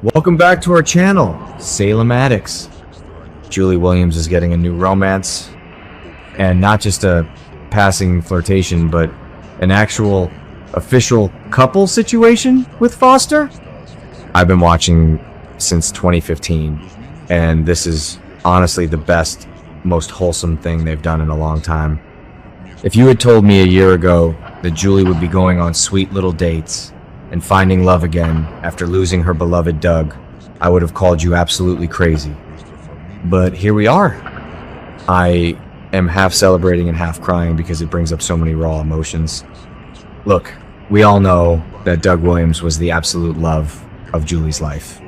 Welcome back to our channel, Salem Addicts. Julie Williams is getting a new romance, and not just a passing flirtation, but an actual official couple situation with Foster. I've been watching since 2015, and this is honestly the best, most wholesome thing they've done in a long time. If you had told me a year ago that Julie would be going on sweet little dates and finding love again after losing her beloved Doug, I would have called you absolutely crazy. But here we are. I am half celebrating and half crying because it brings up so many raw emotions. Look, we all know that Doug Williams was the absolute love of Julie's life.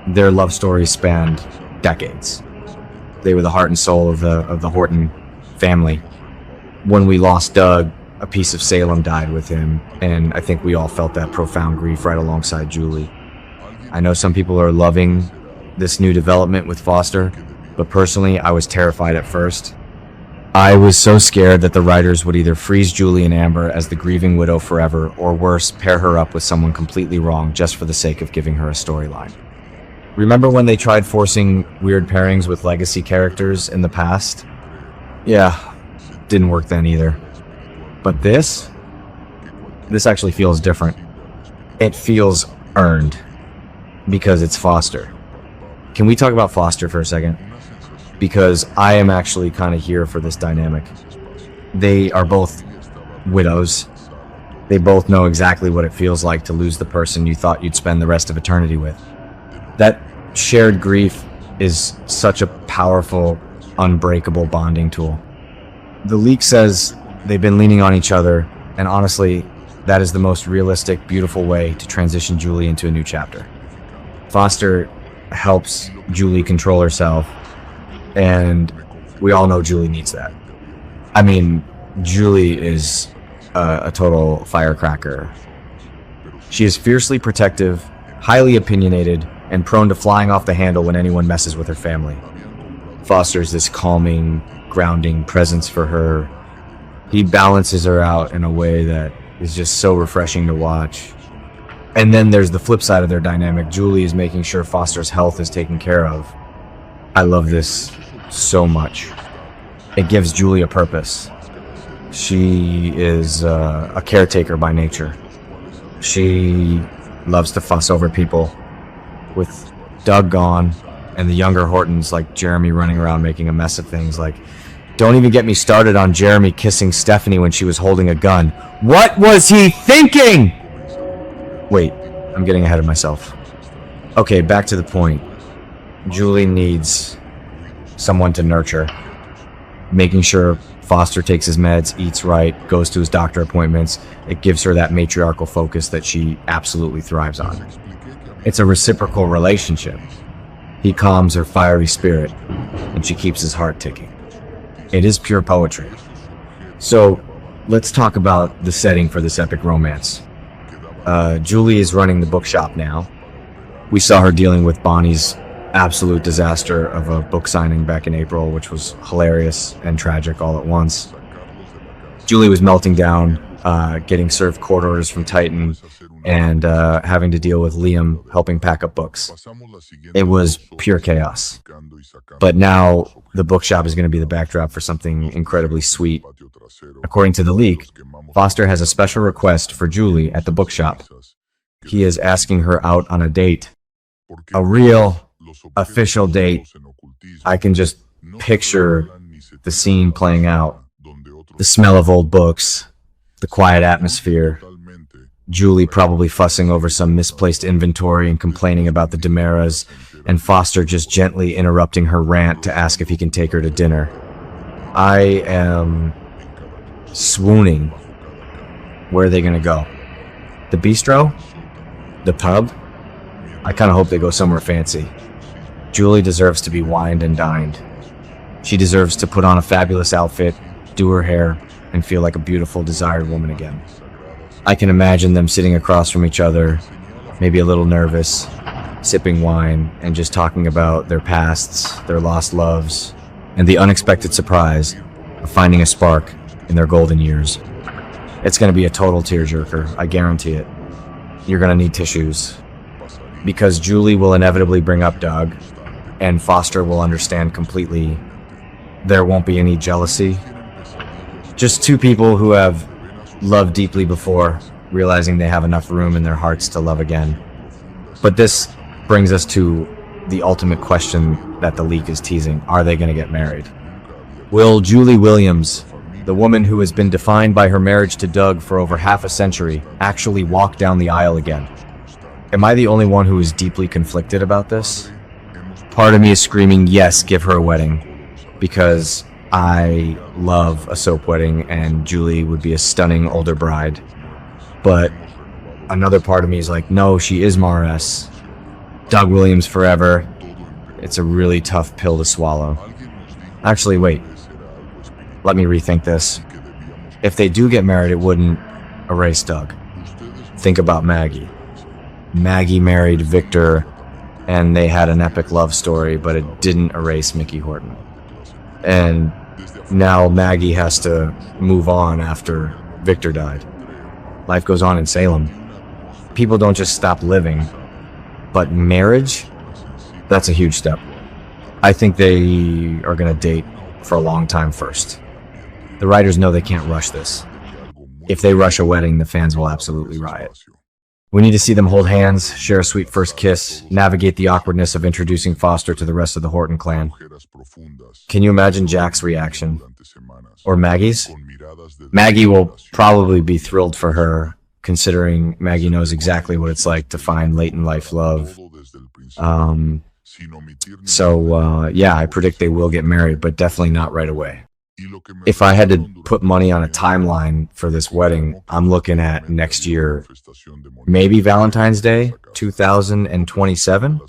Their love story spanned decades. They were the heart and soul of the Horton family. When we lost Doug, a piece of Salem died with him, and I think we all felt that profound grief right alongside Julie. I know some people are loving this new development with Foster, but personally, I was terrified at first. I was so scared that the writers would either freeze Julie and Amber as the grieving widow forever, or worse, pair her up with someone completely wrong just for the sake of giving her a storyline. Remember when they tried forcing weird pairings with legacy characters in the past? Yeah, didn't work then either. But this actually feels different. It feels earned because it's Foster. Can we talk about Foster for a second? Because I am actually kind of here for this dynamic. They are both widows. They both know exactly what it feels like to lose the person you thought you'd spend the rest of eternity with. That shared grief is such a powerful, unbreakable bonding tool. The leak says they've been leaning on each other, and honestly, that is the most realistic, beautiful way to transition Julie into a new chapter. Foster helps Julie control herself, and we all know Julie needs that. I mean, Julie is a total firecracker. She is fiercely protective, highly opinionated, and prone to flying off the handle when anyone messes with her family. Foster's this calming, grounding presence for her. He balances her out in a way that is just so refreshing to watch. And then there's the flip side of their dynamic. Julie is making sure Foster's health is taken care of. I love this so much. It gives Julie a purpose. She is a caretaker by nature. She loves to fuss over people. With Doug gone and the younger Hortons like Jeremy running around making a mess of things, like, don't even get me started on Jeremy kissing Stephanie when she was holding a gun. What was he thinking? Wait, I'm getting ahead of myself. Okay, back to the point. Julie needs someone to nurture. Making sure Foster takes his meds, eats right, goes to his doctor appointments. It gives her that matriarchal focus that she absolutely thrives on. It's a reciprocal relationship. He calms her fiery spirit, and she keeps his heart ticking. It is pure poetry. So, let's talk about the setting for this epic romance. Julie is running the bookshop now. We saw her dealing with Bonnie's absolute disaster of a book signing back in April, which was hilarious and tragic all at once. Julie was melting down, getting served court orders from Titan, and having to deal with Liam helping pack up books. It was pure chaos. But now the bookshop is going to be the backdrop for something incredibly sweet. According to the leak, Foster has a special request for Julie at the bookshop. He is asking her out on a date. A real, official date. I can just picture the scene playing out. The smell of old books, the quiet atmosphere, Julie probably fussing over some misplaced inventory and complaining about the Damaras, and Foster just gently interrupting her rant to ask if he can take her to dinner. I am swooning. Where are they gonna go? The bistro? The pub? I kinda hope they go somewhere fancy. Julie deserves to be wined and dined. She deserves to put on a fabulous outfit, do her hair, and feel like a beautiful, desired woman again. I can imagine them sitting across from each other, maybe a little nervous, sipping wine, and just talking about their pasts, their lost loves, and the unexpected surprise of finding a spark in their golden years. It's going to be a total tearjerker, I guarantee it. You're going to need tissues. because Julie will inevitably bring up Doug, and Foster will understand completely. There won't be any jealousy. Just two people who have loved deeply before, realizing they have enough room in their hearts to love again. But this brings us to the ultimate question that the leak is teasing. Are they going to get married? Will Julie Williams, the woman who has been defined by her marriage to Doug for over half a century, actually walk down the aisle again? Am I the only one who is deeply conflicted about this? Part of me is screaming, yes, give her a wedding, because I love a soap wedding and Julie would be a stunning older bride. But another part of me is like, no, she is Mars. Doug Williams forever. It's a really tough pill to swallow. Actually, wait. Let me rethink this. If they do get married, it wouldn't erase Doug. Think about Maggie. Maggie married Victor, and they had an epic love story, but it didn't erase Mickey Horton. And now Maggie has to move on after Victor died. Life goes on in Salem. People don't just stop living, but marriage? That's a huge step. I think they are going to date for a long time first. The writers know they can't rush this. If they rush a wedding, the fans will absolutely riot. We need to see them hold hands, share a sweet first kiss, navigate the awkwardness of introducing Foster to the rest of the Horton clan. Can you imagine Jack's reaction? Or Maggie's? Maggie will probably be thrilled for her, considering Maggie knows exactly what it's like to find late-in-life love. Yeah, I predict they will get married, but definitely not right away. If I had to put money on a timeline for this wedding, I'm looking at next year, maybe Valentine's Day, 2027,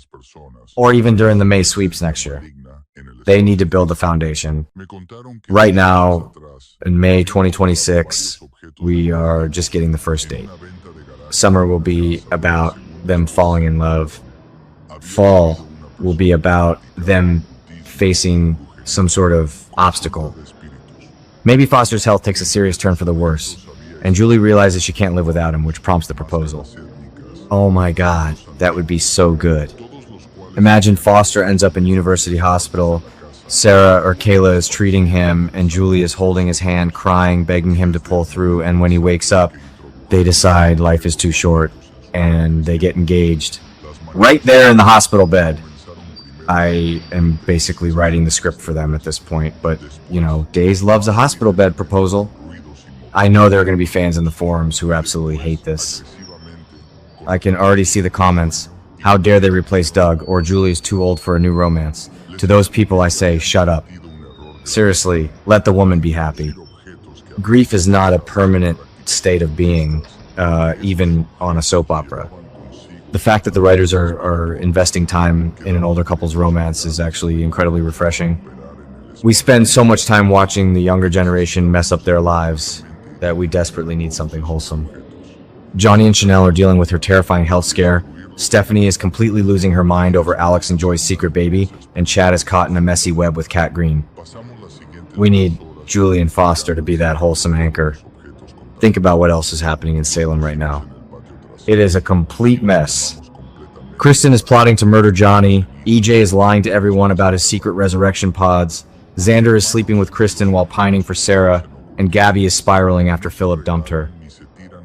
or even during the May sweeps next year. They need to build a foundation. Right now, in May 2026, we are just getting the first date. Summer will be about them falling in love. Fall will be about them facing some sort of obstacle. Maybe Foster's health takes a serious turn for the worse, and Julie realizes she can't live without him, which prompts the proposal. Oh my god, that would be so good. Imagine Foster ends up in University Hospital, Sarah or Kayla is treating him, and Julie is holding his hand, crying, begging him to pull through, and when he wakes up, they decide life is too short, and they get engaged. Right there in the hospital bed. I am basically writing the script for them at this point, but, you know, Days loves a hospital bed proposal. I know there are going to be fans in the forums who absolutely hate this. I can already see the comments. How dare they replace Doug, or Julie is too old for a new romance. To those people I say, shut up. Seriously, let the woman be happy. Grief is not a permanent state of being, even on a soap opera. The fact that the writers are investing time in an older couple's romance is actually incredibly refreshing. We spend so much time watching the younger generation mess up their lives that we desperately need something wholesome. Johnny and Chanel are dealing with her terrifying health scare. Stephanie is completely losing her mind over Alex and Joy's secret baby, and Chad is caught in a messy web with Cat Green. We need Julie and Foster to be that wholesome anchor. Think about what else is happening in Salem right now. It is a complete mess. Kristen is plotting to murder Johnny. EJ is lying to everyone about his secret resurrection pods. Xander is sleeping with Kristen while pining for Sarah, and Gabby is spiraling after Philip dumped her.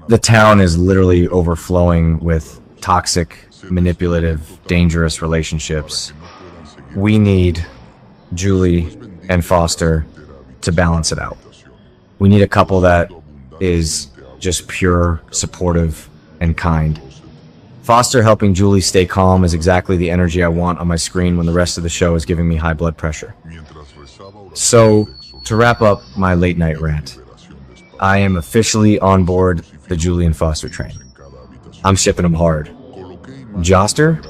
The town is literally overflowing with toxic, manipulative, dangerous relationships. We need Julie and Foster to balance it out. We need a couple that is just pure, supportive, and kind. Foster helping Julie stay calm is exactly the energy I want on my screen when the rest of the show is giving me high blood pressure. So, to wrap up my late night rant, I am officially on board the Julie and Foster train. I'm shipping them hard. Joster?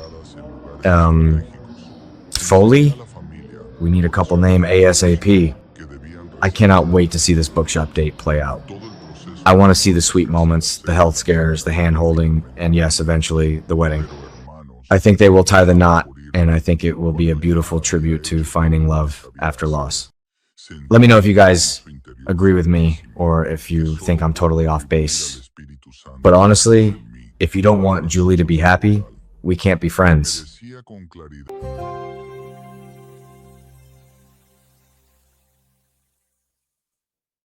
Foley? We need a couple name ASAP. I cannot wait to see this bookshop date play out. I want to see the sweet moments, the health scares, the hand-holding, and yes, eventually, the wedding. I think they will tie the knot, and I think it will be a beautiful tribute to finding love after loss. Let me know if you guys agree with me, or if you think I'm totally off base. But honestly, if you don't want Julie to be happy, we can't be friends. decía con claridad.